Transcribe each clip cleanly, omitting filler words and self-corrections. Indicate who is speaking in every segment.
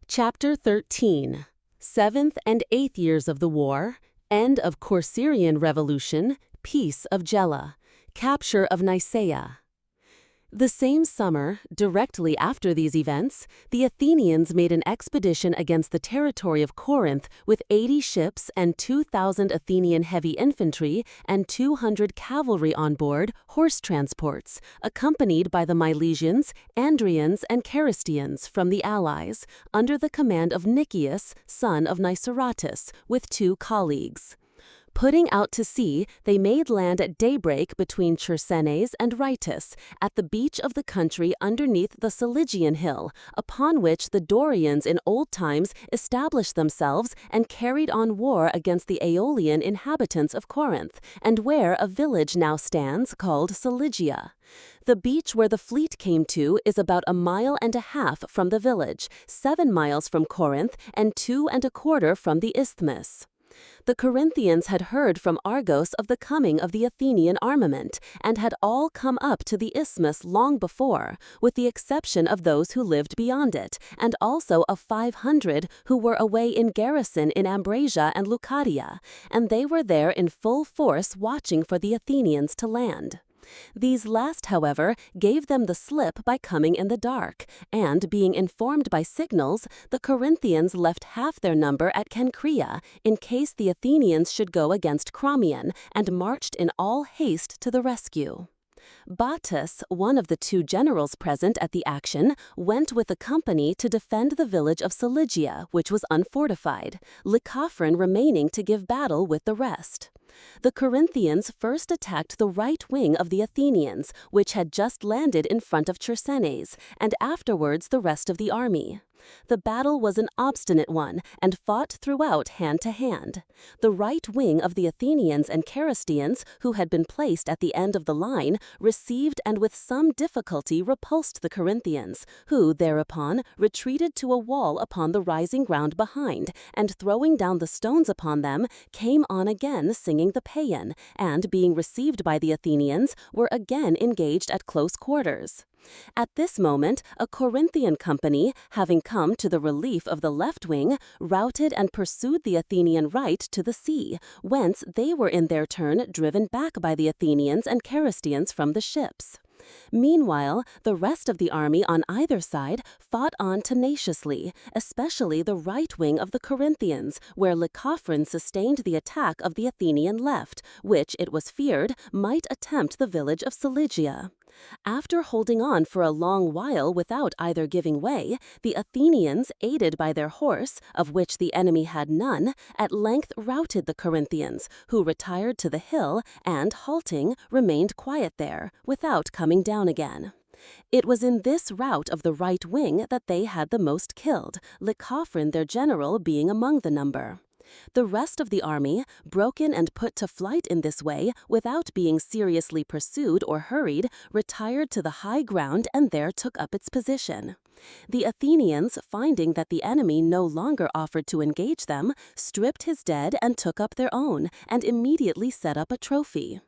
Speaker 1: Chapter 13. Seventh and Eighth Years of the War, End of Corcyraean Revolution, Peace of Gela, Capture of Nicaea. The same summer, directly after these events, the Athenians made an expedition against the territory of Corinth with 80 ships and 2,000 Athenian heavy infantry and 200 cavalry on board horse transports, accompanied by the Milesians, Andrians, and Charistians from the Allies, under the command of Nicias, son of Niceratus, with 2 colleagues. Putting out to sea, they made land at daybreak between Chersonese and Rytus, at the beach of the country underneath the Ciligian hill, upon which the Dorians in old times established themselves and carried on war against the Aeolian inhabitants of Corinth, and where a village now stands called Ciligia. The beach where the fleet came to is about 1.5 miles from the village, 7 miles from Corinth, and 2.25 from the isthmus. The Corinthians had heard from Argos of the coming of the Athenian armament, and had all come up to the isthmus long before, with the exception of those who lived beyond it, and also of 500 who were away in garrison in Ambracia and Leucadia, and they were there in full force watching for the Athenians to land. These last, however, gave them the slip by coming in the dark, and being informed by signals, the Corinthians left half their number at Cenchrea, in case the Athenians should go against Crommyon, and marched in all haste to the rescue. Battus, one of the 2 generals present at the action, went with the company to defend the village of Ciligia, which was unfortified, Lycophron remaining to give battle with the rest. The Corinthians first attacked the right wing of the Athenians, which had just landed in front of Chersonese, and afterwards the rest of the army. The battle was an obstinate one, and fought throughout hand to hand. The right wing of the Athenians and Charistians, who had been placed at the end of the line, received and with some difficulty repulsed the Corinthians, who thereupon retreated to a wall upon the rising ground behind, and throwing down the stones upon them, came on again singing the paean, and being received by the Athenians, were again engaged at close quarters. At this moment, a Corinthian company, having come to the relief of the left wing, routed and pursued the Athenian right to the sea, whence they were in their turn driven back by the Athenians and Charistians from the ships. Meanwhile, the rest of the army on either side fought on tenaciously, especially the right wing of the Corinthians, where Lycophron sustained the attack of the Athenian left, which, it was feared, might attempt the village of Ciligia. After holding on for a long while without either giving way, the Athenians, aided by their horse, of which the enemy had none, at length routed the Corinthians, who retired to the hill and, halting, remained quiet there, without coming down again. It was in this rout of the right wing that they had the most killed, Lycophron their general being among the number. The rest of the army, broken and put to flight in this way, without being seriously pursued or hurried, retired to the high ground and there took up its position. The Athenians, finding that the enemy no longer offered to engage them, stripped his dead and took up their own, and immediately set up a trophy.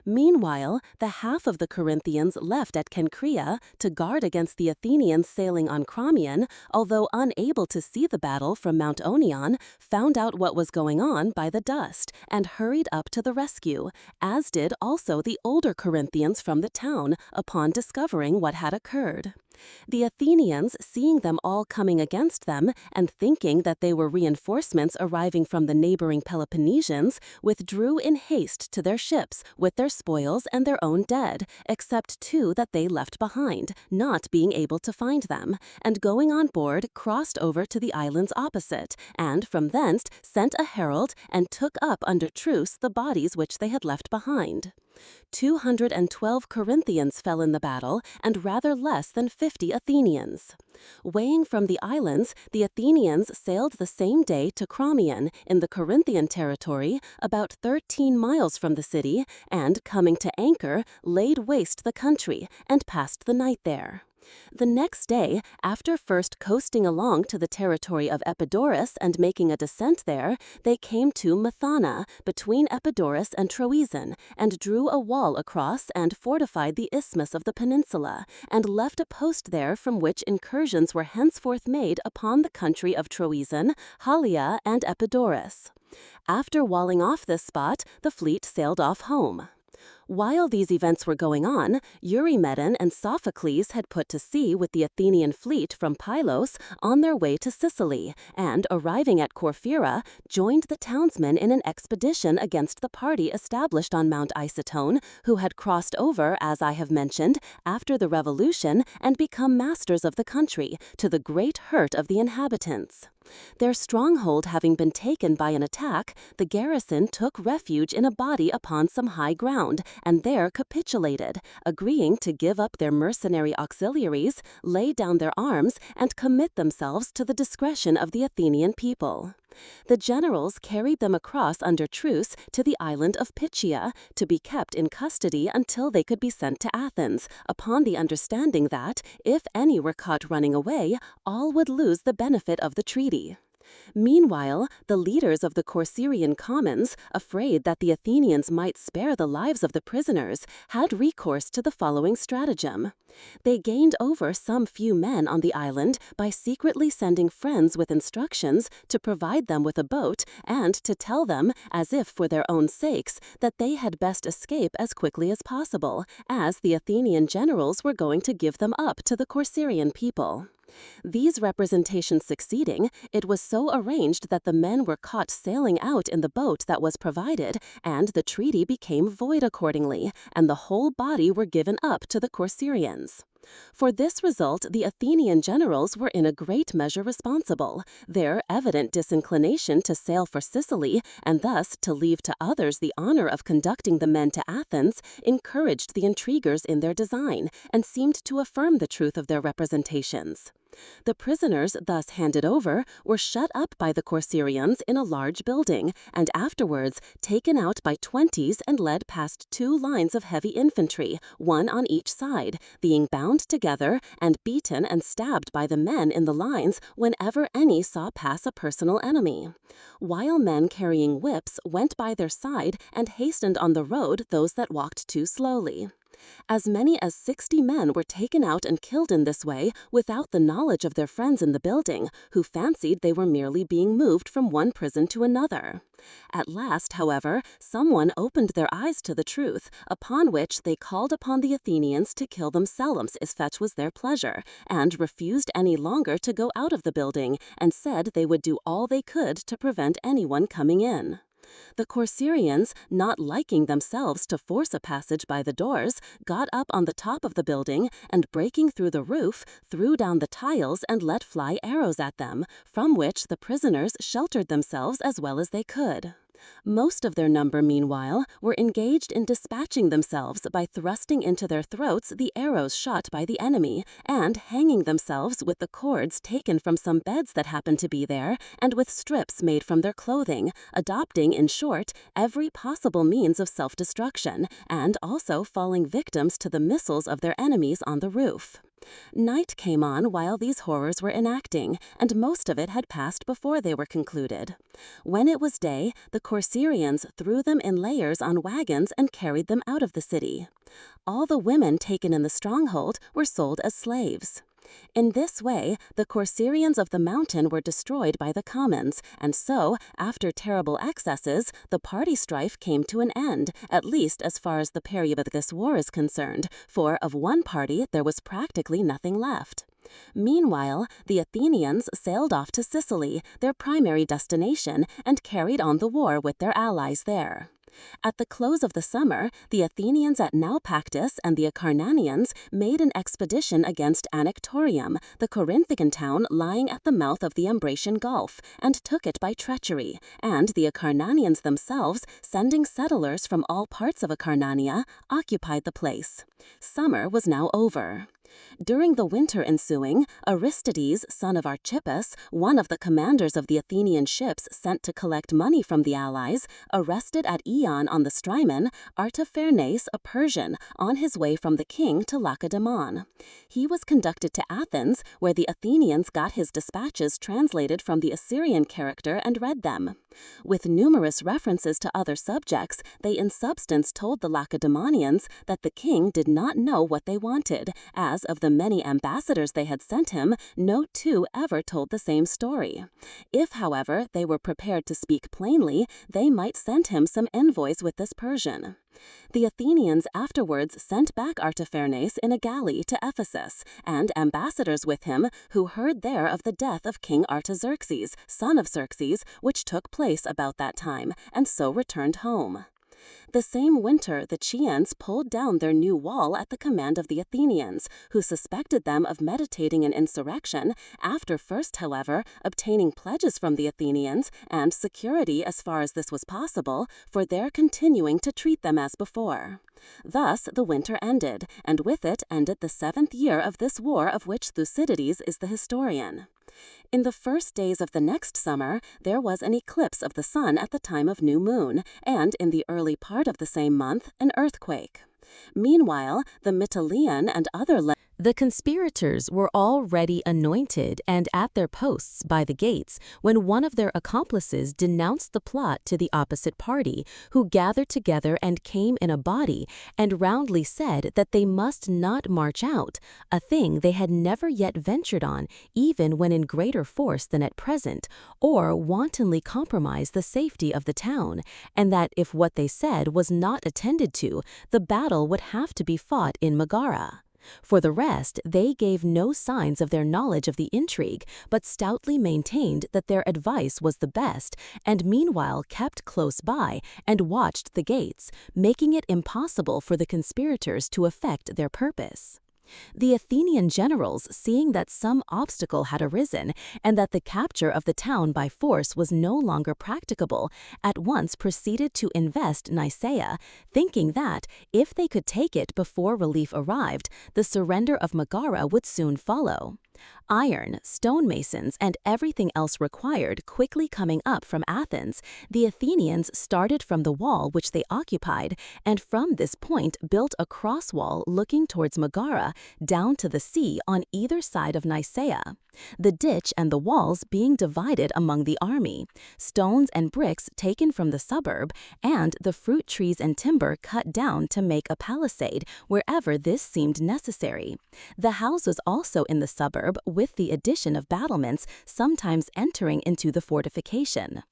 Speaker 1: Meanwhile, the half of the Corinthians left at Cenchrea to guard against the Athenians sailing on Crommyon, although unable to see the battle from Mount Onion, found out what was going on by the dust, and hurried up to the rescue, as did also the older Corinthians from the town, upon discovering what had occurred. The Athenians, seeing them all coming against them, and thinking that they were reinforcements arriving from the neighboring Peloponnesians, withdrew in haste to their ships with their spoils and their own dead, except 2 that they left behind, not being able to find them, and going on board crossed over to the islands opposite, and from thence sent a herald and took up under truce the bodies which they had left behind. 212 Corinthians fell in the battle, and rather less than 50 Athenians. Weighing from the islands, the Athenians sailed the same day to Crommyon, in the Corinthian territory, about 13 miles from the city, and, coming to anchor, laid waste the country, and passed the night there. The next day, after first coasting along to the territory of Epidaurus and making a descent there, they came to Methana, between Epidaurus and Troezen, and drew a wall across and fortified the isthmus of the peninsula, and left a post there from which incursions were henceforth made upon the country of Troezen, Hallia, and Epidaurus. After walling off this spot, the fleet sailed off home. While these events were going on, Eurymedon and Sophocles had put to sea with the Athenian fleet from Pylos on their way to Sicily, and, arriving at Corcyra, joined the townsmen in an expedition against the party established on Mount Isotone, who had crossed over, as I have mentioned, after the revolution and become masters of the country, to the great hurt of the inhabitants. Their stronghold having been taken by an attack, the garrison took refuge in a body upon some high ground, and there capitulated, agreeing to give up their mercenary auxiliaries, lay down their arms, and commit themselves to the discretion of the Athenian people. The generals carried them across under truce to the island of Pythia, to be kept in custody until they could be sent to Athens, upon the understanding that, if any were caught running away, all would lose the benefit of the treaty. Meanwhile, the leaders of the Corcyraean commons, afraid that the Athenians might spare the lives of the prisoners, had recourse to the following stratagem. They gained over some few men on the island by secretly sending friends with instructions to provide them with a boat and to tell them, as if for their own sakes, that they had best escape as quickly as possible, as the Athenian generals were going to give them up to the Corcyraean people. These representations succeeding, it was so arranged that the men were caught sailing out in the boat that was provided, and the treaty became void accordingly, and the whole body were given up to the Corcyraeans. For this result the Athenian generals were in a great measure responsible. Their evident disinclination to sail for Sicily, and thus to leave to others the honor of conducting the men to Athens, encouraged the intriguers in their design, and seemed to affirm the truth of their representations. The prisoners thus handed over were shut up by the Corcyraeans in a large building, and afterwards taken out by 20s and led past 2 lines of heavy infantry, one on each side, being bound together and beaten and stabbed by the men in the lines whenever any saw pass a personal enemy. While men carrying whips went by their side and hastened on the road those that walked too slowly. As many as 60 men were taken out and killed in this way without the knowledge of their friends in the building, who fancied they were merely being moved from one prison to another. At last, however, someone opened their eyes to the truth, upon which they called upon the Athenians to kill themselves if such was their pleasure, and refused any longer to go out of the building, and said they would do all they could to prevent anyone coming in. The Corcyraeans, not liking themselves to force a passage by the doors, got up on the top of the building, and breaking through the roof, threw down the tiles and let fly arrows at them, from which the prisoners sheltered themselves as well as they could. Most of their number, meanwhile, were engaged in dispatching themselves by thrusting into their throats the arrows shot by the enemy, and hanging themselves with the cords taken from some beds that happened to be there, and with strips made from their clothing, adopting, in short, every possible means of self-destruction, and also falling victims to the missiles of their enemies on the roof. Night came on while these horrors were enacting, and most of it had passed before they were concluded. When it was day, the Corcyraeans threw them in layers on wagons and carried them out of the city. All the women taken in the stronghold were sold as slaves. In this way, the Corcyraeans of the mountain were destroyed by the commons, and so, after terrible excesses, the party strife came to an end, at least as far as the period of this war is concerned, for of one party there was practically nothing left. Meanwhile, the Athenians sailed off to Sicily, their primary destination, and carried on the war with their allies there. At the close of the summer, the Athenians at Naupactus and the Acarnanians made an expedition against Anactorium, the Corinthian town lying at the mouth of the Ambracian Gulf, and took it by treachery, and the Acarnanians themselves, sending settlers from all parts of Acarnania, occupied the place. Summer was now over. During the winter ensuing, Aristides, son of Archippus, one of the commanders of the Athenian ships sent to collect money from the allies, arrested at Eion on the Strymon Artaphernes, a Persian, on his way from the king to Lacedaemon. He was conducted to Athens, where the Athenians got his dispatches translated from the Assyrian character and read them. With numerous references to other subjects, they in substance told the Lacedaemonians that the king did not know what they wanted, as of the many ambassadors they had sent him, no two ever told the same story. If, however, they were prepared to speak plainly, they might send him some envoys with this Persian. The Athenians afterwards sent back Artaphernes in a galley to Ephesus, and ambassadors with him, who heard there of the death of King Artaxerxes, son of Xerxes, which took place about that time, and so returned home. The same winter, the Chians pulled down their new wall at the command of the Athenians, who suspected them of meditating an insurrection, after first, however, obtaining pledges from the Athenians and security as far as this was possible for their continuing to treat them as before. Thus the winter ended, and with it ended the 7th year of this war of which Thucydides is the historian. In the first days of the next summer, there was an eclipse of the sun at the time of new moon, and in the early part of the same month, an earthquake. Meanwhile, the Mytilean and other The conspirators were already anointed and at their posts by the gates when one of their accomplices denounced the plot to the opposite party, who gathered together and came in a body and roundly said that they must not march out, a thing they had never yet ventured on, even when in greater force than at present, or wantonly compromise the safety of the town, and that if what they said was not attended to, the battle would have to be fought in Megara. For the rest, they gave no signs of their knowledge of the intrigue, but stoutly maintained that their advice was the best, and meanwhile kept close by and watched the gates, making it impossible for the conspirators to effect their purpose. The Athenian generals, seeing that some obstacle had arisen and that the capture of the town by force was no longer practicable, at once proceeded to invest Nicaea, thinking that, if they could take it before relief arrived, the surrender of Megara would soon follow. Iron, stonemasons, and everything else required quickly coming up from Athens, the Athenians started from the wall which they occupied, and from this point built a cross wall looking towards Megara, down to the sea on either side of Nicaea, the ditch and the walls being divided among the army, stones and bricks taken from the suburb, and the fruit trees and timber cut down to make a palisade wherever this seemed necessary. The houses also in the suburb, with the addition of battlements, sometimes entering into the fortification.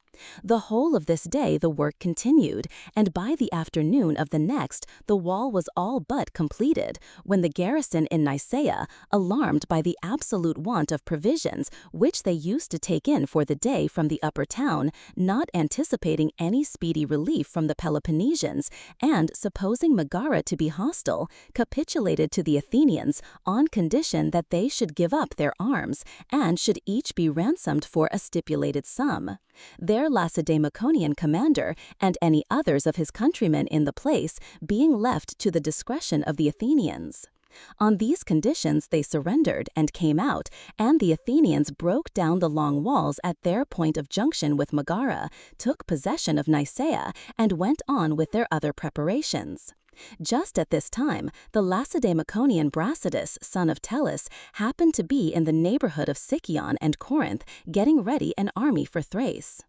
Speaker 1: The whole of this day the work continued, and by the afternoon of the next the wall was all but completed, when the garrison in Nicaea, alarmed by the absolute want of provisions which they used to take in for the day from the upper town, not anticipating any speedy relief from the Peloponnesians, and supposing Megara to be hostile, capitulated to the Athenians on condition that they should give up their arms, and should each be ransomed for a stipulated sum. Their Lacedaemonian commander, and any others of his countrymen in the place, being left to the discretion of the Athenians. On these conditions they surrendered and came out, and the Athenians broke down the long walls at their point of junction with Megara, took possession of Nicaea, and went on with their other preparations. Just at this time, the Lacedaemonian Brasidas, son of Tellus, happened to be in the neighborhood of Sicyon and Corinth, getting ready an army for Thrace.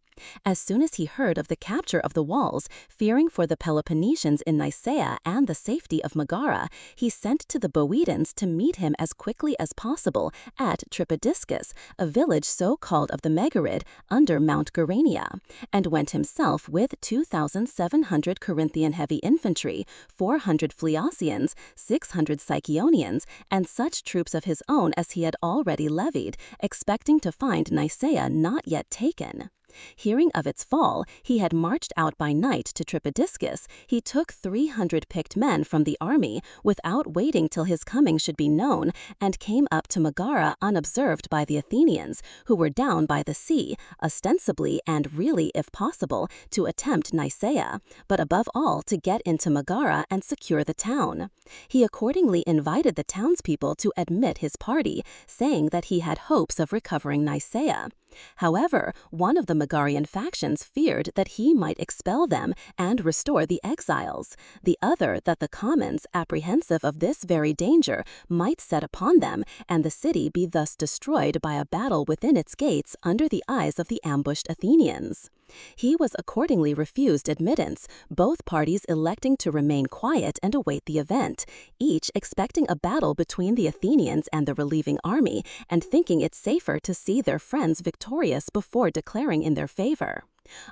Speaker 1: As soon as he heard of the capture of the walls, fearing for the Peloponnesians in Nicaea and the safety of Megara, he sent to the Boeotians to meet him as quickly as possible at Tripodiscus, a village so called of the Megarid, under Mount Gerania, and went himself with 2,700 Corinthian heavy infantry, 400 Phliasians, 600 Siconians, and such troops of his own as he had already levied, expecting to find Nicaea not yet taken.
Speaker 2: Hearing of its fall, he had marched out by night to Tripodiscus. He took 300 picked men from the army without waiting till his coming should be known, and came up to Megara unobserved by the Athenians, who were down by the sea, ostensibly and really, if possible, to attempt Nicaea, but above all to get into Megara and secure the town. He accordingly invited the townspeople to admit his party, saying that he had hopes of recovering Nicaea. However, one of the Megarian factions feared that he might expel them and restore the exiles. The other that the commons, apprehensive of this very danger, might set upon them, and the city be thus destroyed by a battle within its gates under the eyes of the ambushed Athenians. He was accordingly refused admittance, both parties electing to remain quiet and await the event, each expecting a battle between the Athenians and the relieving army, and thinking it safer to see their friends victorious before declaring in their favor.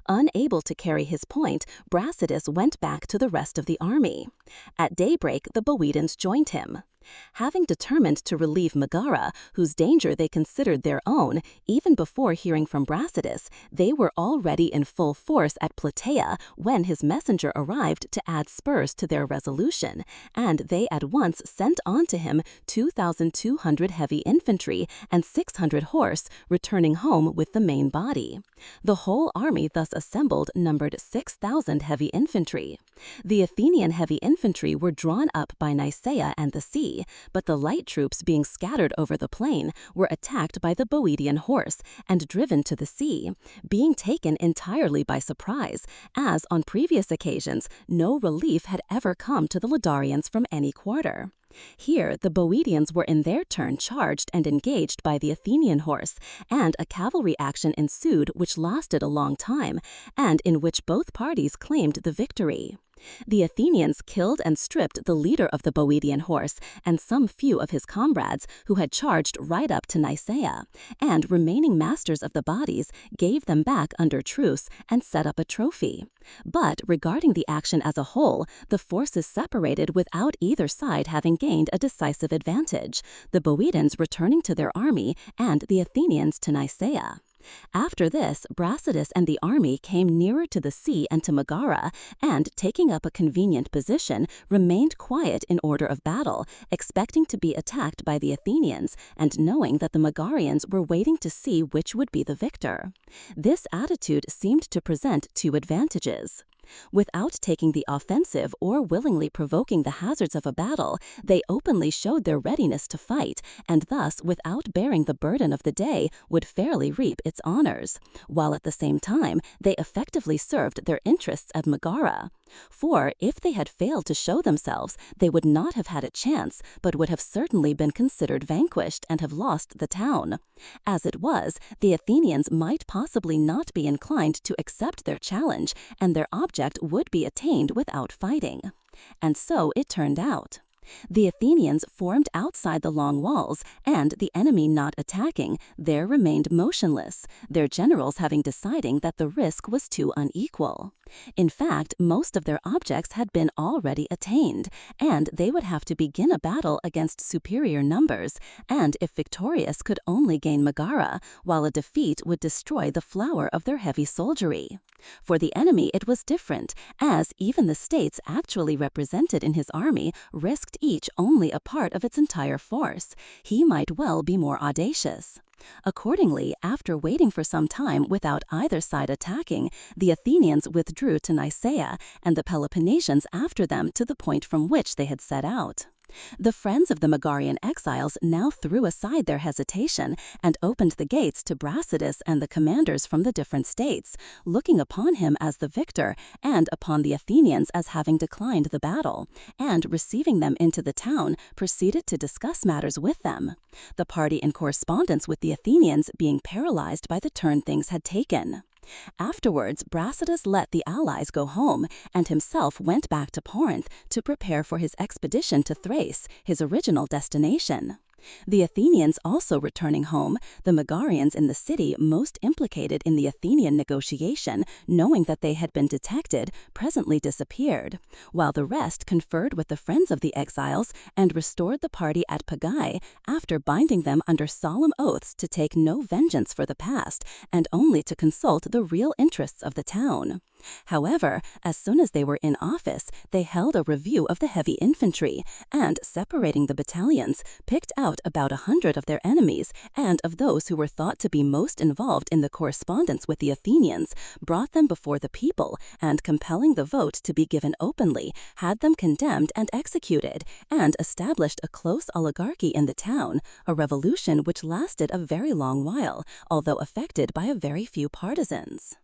Speaker 2: Unable to carry his point, Brasidas went back to the rest of the army. At daybreak, the Boeotians joined him. Having determined to relieve Megara, whose danger they considered their own, even before hearing from Brasidas, they were already in full force at Plataea when his messenger arrived to add spurs to their resolution, and they at once sent on to him 2,200 heavy infantry and 600 horse, returning home with the main body. The whole army thus assembled numbered 6,000 heavy infantry. The Athenian heavy infantry were drawn up by Nicaea and the sea, but the light troops, being scattered over the plain, were attacked by the Boeotian horse and driven to the sea, being taken entirely by surprise, as on previous occasions no relief had ever come to the Ladarians from any quarter. Here the Boeotians were in their turn charged and engaged by the Athenian horse, and a cavalry action ensued which lasted a long time, and in which both parties claimed the victory. The Athenians killed and stripped the leader of the Boeotian horse and some few of his comrades who had charged right up to Nicaea, and remaining masters of the bodies gave them back under truce and set up a trophy. But regarding the action as a whole, the forces separated without either side having gained a decisive advantage, the Boeotians returning to their army and the Athenians to Nicaea. After this, Brasidas and the army came nearer to the sea and to Megara, and, taking up a convenient position, remained quiet in order of battle, expecting to be attacked by the Athenians, and knowing that the Megarians were waiting to see which would be the victor. This attitude seemed to present two advantages. Without taking the offensive or willingly provoking the hazards of a battle, they openly showed their readiness to fight, and thus, without bearing the burden of the day, would fairly reap its honors, while at the same time they effectively served their interests at Megara. For if they had failed to show themselves, they would not have had a chance, but would have certainly been considered vanquished and have lost the town. As it was, the Athenians might possibly not be inclined to accept their challenge, and their object would be attained without fighting. And so it turned out. The Athenians formed outside the long walls, and the enemy not attacking, there remained motionless, their generals having decided that the risk was too unequal. In fact, most of their objects had been already attained, and they would have to begin a battle against superior numbers, and if victorious could only gain Megara, while a defeat would destroy the flower of their heavy soldiery. For the enemy it was different, as even the states actually represented in his army risked each only a part of its entire force. He might well be more audacious. Accordingly, after waiting for some time without either side attacking, the Athenians withdrew to Nicaea, and the Peloponnesians after them to the point from which they had set out. The friends of the Megarian exiles now threw aside their hesitation and opened the gates to Brasidas and the commanders from the different states, looking upon him as the victor and upon the Athenians as having declined the battle, and receiving them into the town, proceeded to discuss matters with them, the party in correspondence with the Athenians being paralyzed by the turn things had taken. Afterwards, Brasidas let the allies go home, and himself went back to Corinth to prepare for his expedition to Thrace, his original destination. The Athenians also returning home, the Megarians in the city most implicated in the Athenian negotiation, knowing that they had been detected, presently disappeared, while the rest conferred with the friends of the exiles and restored the party at Pegae after binding them under solemn oaths to take no vengeance for the past and only to consult the real interests of the town. However, as soon as they were in office, they held a review of the heavy infantry and, separating the battalions, picked out about 100 of their enemies and of those who were thought to be most involved in the correspondence with the Athenians, brought them before the people and, compelling the vote to be given openly, had them condemned and executed, and established a close oligarchy in the town, a revolution which lasted a very long while, although affected by a very few partisans.